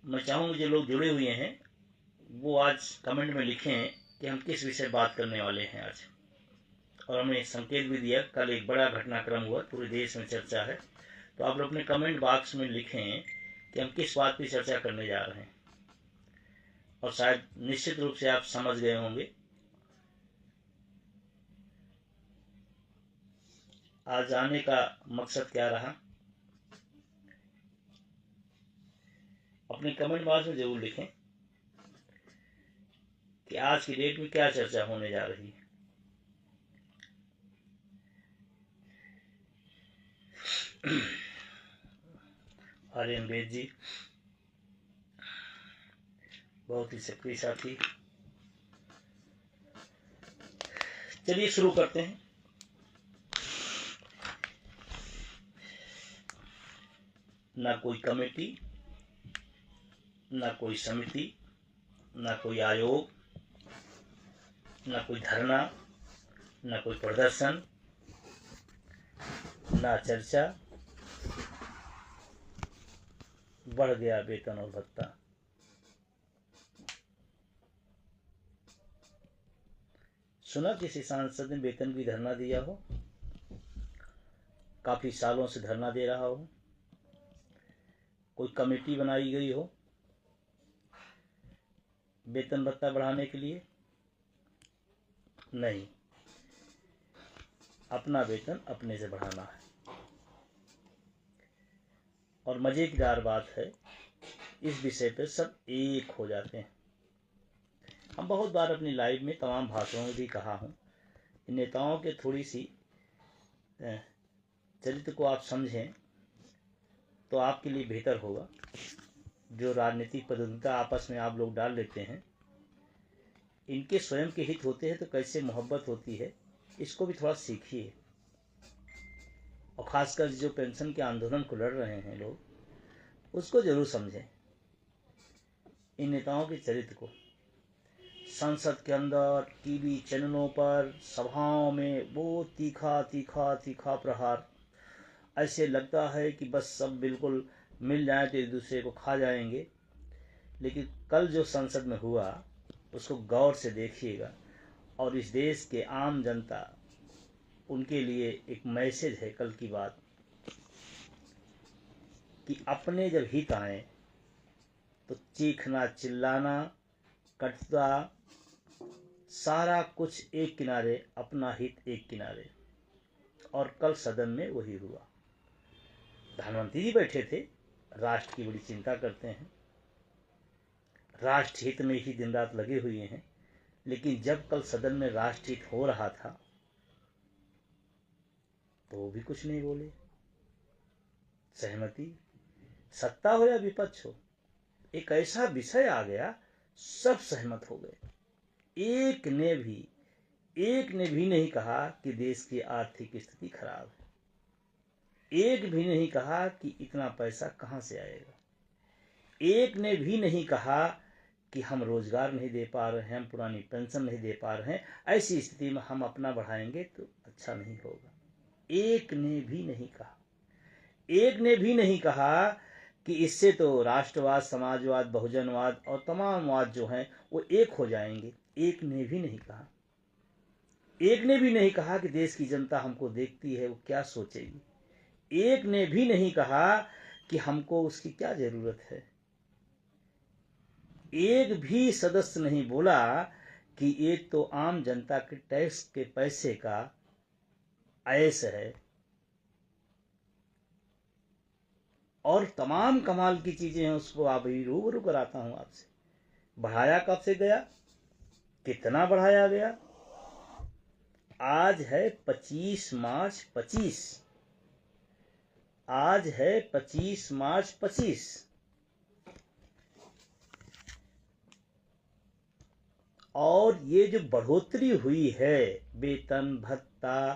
मैं चाहूँगा जो लोग जुड़े हुए हैं वो आज कमेंट में लिखें कि हम किस विषय बात करने वाले हैं आज। और हमने संकेत भी दिया, कल एक बड़ा घटनाक्रम हुआ, पूरे देश में चर्चा है। तो आप लोग अपने कमेंट बॉक्स में लिखें कि हम किस बात की चर्चा करने जा रहे हैं। और शायद निश्चित रूप से आप समझ गए होंगे आज आने का मकसद क्या रहा। अपने कमेंट बॉक्स में जरूर लिखें कि आज की डेट में क्या चर्चा होने जा रही है। आर्यन वेद जी बहुत ही सक्रिय साथी। चलिए शुरू करते हैं। ना कोई कमेटी, ना कोई समिति, ना कोई आयोग, ना कोई धरना, ना कोई प्रदर्शन, ना चर्चा, बढ़ गया वेतन और भत्ता। सुना किसी सांसद ने वेतन की धरना दिया हो? काफी सालों से धरना दे रहा हो? कोई कमेटी बनाई गई हो वेतन भत्ता बढ़ाने के लिए? नहीं, अपना वेतन अपने से बढ़ाना है। और मजेदार बात है, इस विषय पर सब एक हो जाते हैं। हम बहुत बार अपनी लाइव में तमाम भाषणों में भी कहा हूँ, नेताओं के थोड़ी सी चरित्र को आप समझें तो आपके लिए बेहतर होगा। जो राजनीतिक प्रतिद्वंदिता आपस में आप लोग डाल लेते हैं, इनके स्वयं के हित होते हैं तो कैसे मोहब्बत होती है, इसको भी थोड़ा सीखिए। और खासकर जो पेंशन के आंदोलन को लड़ रहे हैं लोग, उसको जरूर समझें, इन नेताओं के चरित्र को। संसद के अंदर, टीवी चैनलों पर, सभाओं में वो तीखा तीखा तीखा प्रहार, ऐसे लगता है कि बस सब बिल्कुल मिल जाए तो एक दूसरे को खा जाएंगे। लेकिन कल जो संसद में हुआ उसको गौर से देखिएगा, और इस देश के आम जनता, उनके लिए एक मैसेज है कल की बात, कि अपने जब हित आए तो चीखना, चिल्लाना, कटुता, सारा कुछ एक किनारे, अपना हित एक किनारे। और कल सदन में वही हुआ। प्रधानमंत्री जी बैठे थे, राष्ट्र की बड़ी चिंता करते हैं, राष्ट्र हित में ही दिन रात लगे हुए हैं। लेकिन जब कल सदन में राष्ट्र हित हो रहा था तो वो भी कुछ नहीं बोले। सहमति, सत्ता हो या विपक्ष हो, एक ऐसा विषय आ गया, सब सहमत हो गए। एक ने भी नहीं कहा कि देश की आर्थिक स्थिति खराब है। एक भी नहीं कहा कि इतना पैसा कहां से आएगा। एक ने भी नहीं कहा कि हम रोजगार नहीं दे पा रहे हैं, हम पुरानी पेंशन नहीं दे पा रहे हैं, ऐसी स्थिति में हम अपना बढ़ाएंगे तो अच्छा नहीं होगा। एक ने भी नहीं कहा। एक ने भी नहीं कहा कि इससे तो राष्ट्रवाद, समाजवाद, बहुजनवाद और तमाम वाद जो हैं वो एक हो जाएंगे। एक ने भी नहीं कहा। एक ने भी नहीं कहा कि देश की जनता हमको देखती है, वो क्या सोचेगी। एक ने भी नहीं कहा कि हमको उसकी क्या जरूरत है। एक भी सदस्य नहीं बोला कि ये तो आम जनता के टैक्स के पैसे का ऐश है। और तमाम कमाल की चीजें हैं, उसको आप ही रूबरू कराता हूं आपसे। बढ़ाया कब से गया, कितना बढ़ाया गया। आज है 25 मार्च 25, आज है 25 मार्च 25। और ये जो बढ़ोतरी हुई है वेतन, भत्ता,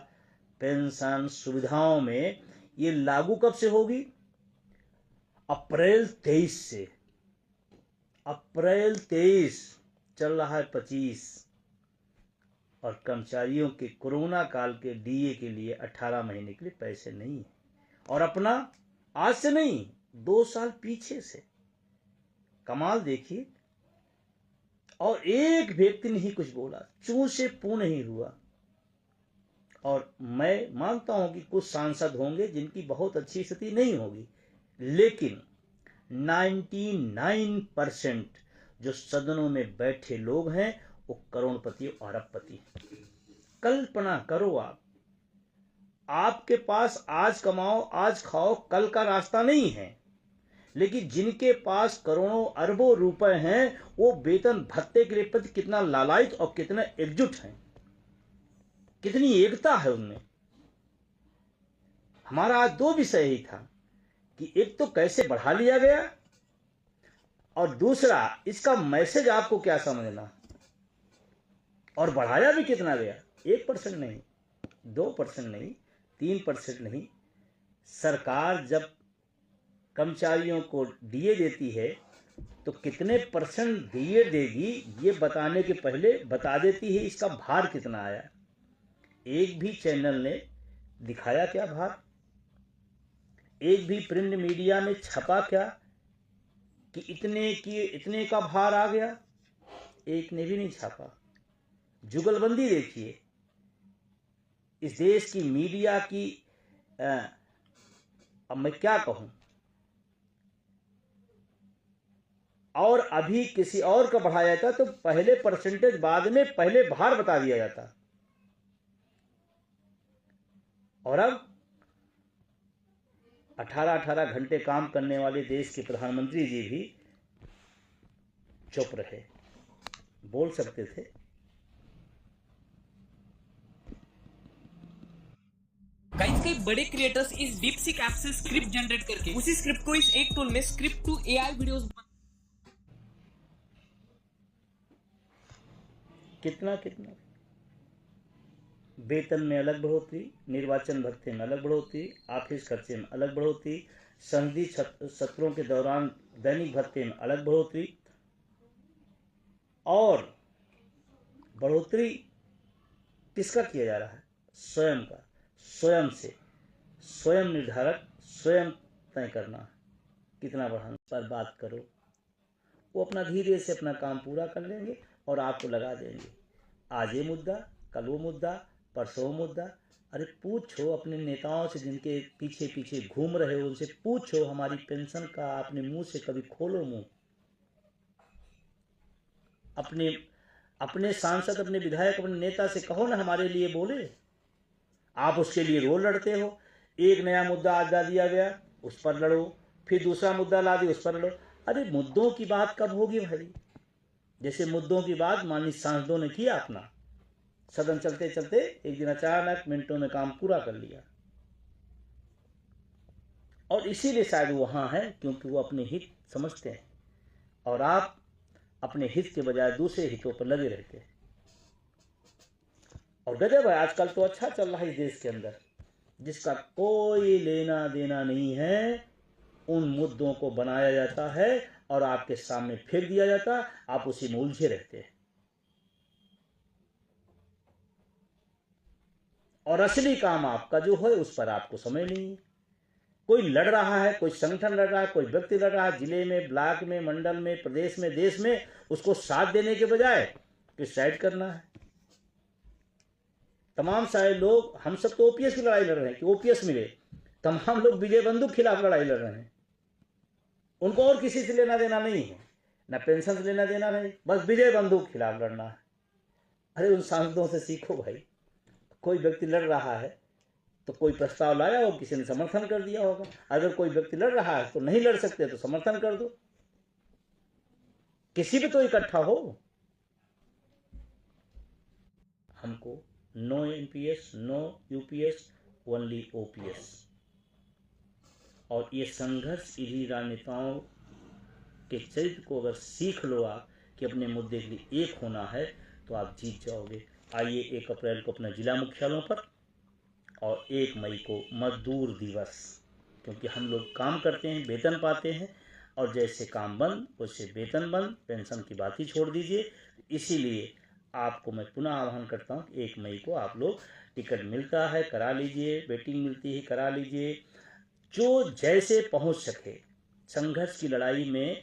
पेंशन, सुविधाओं में, ये लागू कब से होगी? अप्रैल 23 से। अप्रैल 23, चल रहा है 25। और कर्मचारियों के कोरोना काल के डीए के लिए 18 महीने के लिए पैसे नहीं है। और अपना आज से नहीं, 2 साल पीछे से। कमाल देखिए। और एक व्यक्ति ने ही कुछ बोला, चूं से पू नहीं हुआ। और मैं मानता हूं कि कुछ सांसद होंगे जिनकी बहुत अच्छी स्थिति नहीं होगी, लेकिन 99% जो सदनों में बैठे लोग हैं वो करोड़पति और अरबपति। कल्पना करो आपके पास आज कमाओ आज खाओ कल का रास्ता नहीं है, लेकिन जिनके पास करोड़ों अरबों रुपए हैं वो वेतन भत्ते के प्रति कितना लालायित और कितना एकजुट हैं, कितनी एकता है उनमें। हमारा आज दो विषय ही था कि एक तो कैसे बढ़ा लिया गया और दूसरा इसका मैसेज आपको क्या समझना। और बढ़ाया भी कितना गया, 1% नहीं, 2% नहीं, 3% नहीं। सरकार जब कर्मचारियों को डीए देती है तो कितने परसेंट डीए देगी ये बताने के पहले बता देती है इसका भार कितना आया। एक भी चैनल ने दिखाया क्या भार? एक भी प्रिंट मीडिया में छपा क्या कि इतने का भार आ गया? एक ने भी नहीं छापा। जुगलबंदी देखिए इस देश की मीडिया की। अब मैं क्या कहूं। और अभी किसी और का बढ़ाया जाता तो पहले परसेंटेज, बाद में पहले भार बता दिया जाता। और अब 18-18 घंटे काम करने वाले देश के प्रधानमंत्री जी भी चुप रहे, बोल सकते थे। कई बड़े क्रिएटर्स इस डीपसीक ऐप से स्क्रिप्ट जनरेट करके उसी स्क्रिप्ट को इस एक टूल में स्क्रिप्ट टू एआई वीडियोस कितना वेतन में अलग बढ़ोतरी, निर्वाचन भत्ते में अलग बढ़ोतरी, ऑफिस खर्चे में अलग बढ़ोतरी, संधि सत्रों के दौरान दैनिक भत्ते में अलग बढ़ोतरी। और बढ़ोतरी किसका किया जा रहा है? स्वयं का, स्वयं से, स्वयं निर्धारक, स्वयं तय करना कितना बढ़ाना पर बात करो। वो अपना धीरे से अपना काम पूरा कर लेंगे और आपको लगा देंगे। आज ये मुद्दा, कल वो मुद्दा, परसों मुद्दा। अरे पूछो अपने नेताओं से जिनके पीछे पीछे घूम रहे हो, उनसे पूछो हमारी पेंशन का अपने मुंह से कभी खोलो मुंह। अपने सांसद, अपने विधायक, अपने नेता से कहो ना हमारे लिए बोले। आप उसके लिए रोल लड़ते हो। एक नया मुद्दा आज ला दिया गया उस पर लड़ो, फिर दूसरा मुद्दा ला दिया उस पर लड़ो। अरे मुद्दों की बात कब होगी भाई? जैसे मुद्दों की बात माननीय सांसदों ने किया अपना, सदन चलते चलते एक दिन अचानक मिनटों में काम पूरा कर लिया। और इसीलिए शायद वहां है क्योंकि वो अपने हित समझते हैं और आप अपने हित के बजाय दूसरे हितों पर लगे रहते हैं। और गजब है, आजकल तो अच्छा चल रहा है इस देश के अंदर। जिसका कोई लेना देना नहीं है उन मुद्दों को बनाया जाता है और आपके सामने फेंक दिया जाता, आप उसी में उलझे रहते हैं। और असली काम आपका जो है उस पर आपको समय नहीं है। कोई लड़ रहा है, कोई संगठन लड़ रहा है, कोई व्यक्ति लड़ रहा है, जिले में, ब्लॉक में, मंडल में, प्रदेश में, देश में, उसको साथ देने के बजाय किस साइड करना है। तमाम सारे लोग, हम सब तो ओपीएस की लड़ाई लड़ रहे हैं कि ओपीएस मिले। तमाम लोग विजय बंधु के खिलाफ लड़ाई लड़ रहे हैं। उनको और किसी से लेना देना नहीं है, ना पेंशन से लेना देना नहीं, बस विजय बंधु के खिलाफ लड़ना है। अरे उन सांसदों से सीखो भाई। कोई व्यक्ति लड़ रहा है तो कोई प्रस्ताव लाया हो, किसी ने समर्थन कर दिया होगा। अगर कोई व्यक्ति लड़ रहा है तो नहीं लड़ सकते तो समर्थन कर दो, किसी भी तो इकट्ठा हो। हमको no NPS, no UPS, only OPS. और ये संघर्ष इन्हीं राजनेताओं के चरित्र को अगर सीख लो आप कि अपने मुद्दे के लिए एक होना है तो आप जीत जाओगे। आइए 1 अप्रैल को अपने जिला मुख्यालयों पर और 1 मई को मजदूर दिवस, क्योंकि हम लोग काम करते हैं, वेतन पाते हैं और जैसे काम बंद वैसे वेतन बंद, पेंशन की बात ही छोड़ दीजिए। इसीलिए आपको मैं पुनः आह्वान करता हूँ कि 1 मई को आप लोग, टिकट मिलता है करा लीजिए, वेटिंग मिलती है करा लीजिए, जो जैसे पहुँच सके। संघर्ष की लड़ाई में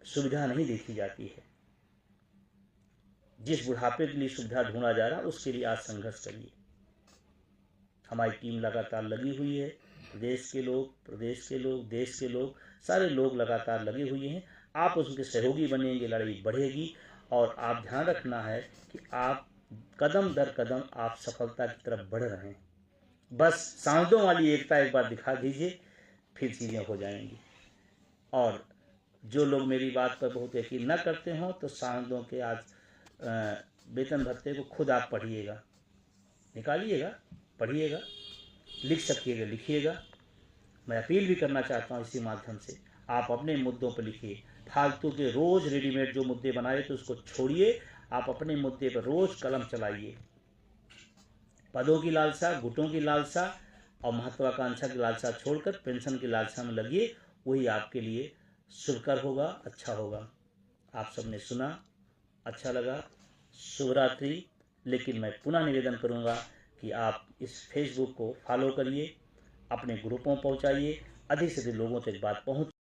सुविधा नहीं देखी जाती है। जिस बुढ़ापे के लिए सुविधा ढूंढा जा रहा उसके लिए आज संघर्ष करिए। हमारी टीम लगातार लगी हुई है, देश के लोग, प्रदेश के लोग, देश के लोग, सारे लोग लगातार लगे हुए हैं। आप उसके सहयोगी बनेंगे, लड़ाई बढ़ेगी। और आप ध्यान रखना है कि आप कदम दर कदम आप सफलता की तरफ बढ़ रहे हैं। बस सांसदों वाली एकता एक बार दिखा दीजिए, फिर चीज़ें हो जाएंगी। और जो लोग मेरी बात पर बहुत यकीन न करते हों तो सांसदों के आज वेतन भत्ते को खुद आप पढ़िएगा, निकालिएगा, पढ़िएगा, लिख सकिएगा लिखिएगा। मैं अपील भी करना चाहता हूँ इसी माध्यम से, आप अपने मुद्दों पर लिखिए। फालतू के रोज़ रेडीमेड जो मुद्दे बनाए तो उसको छोड़िए, आप अपने मुद्दे पर रोज़ कलम चलाइए। पदों की लालसा, गुटों की लालसा और महत्वाकांक्षा की लालसा छोड़कर पेंशन की लालसा में लगिए, वही आपके लिए शुभकर होगा, अच्छा होगा। आप सबने सुना, अच्छा लगा, शुभ रात्रि। लेकिन मैं पुनः निवेदन करूंगा कि आप इस फेसबुक को फॉलो करिए, अपने ग्रुपों पहुंचाइए, अधिक से अधिक लोगों तक बात पहुंच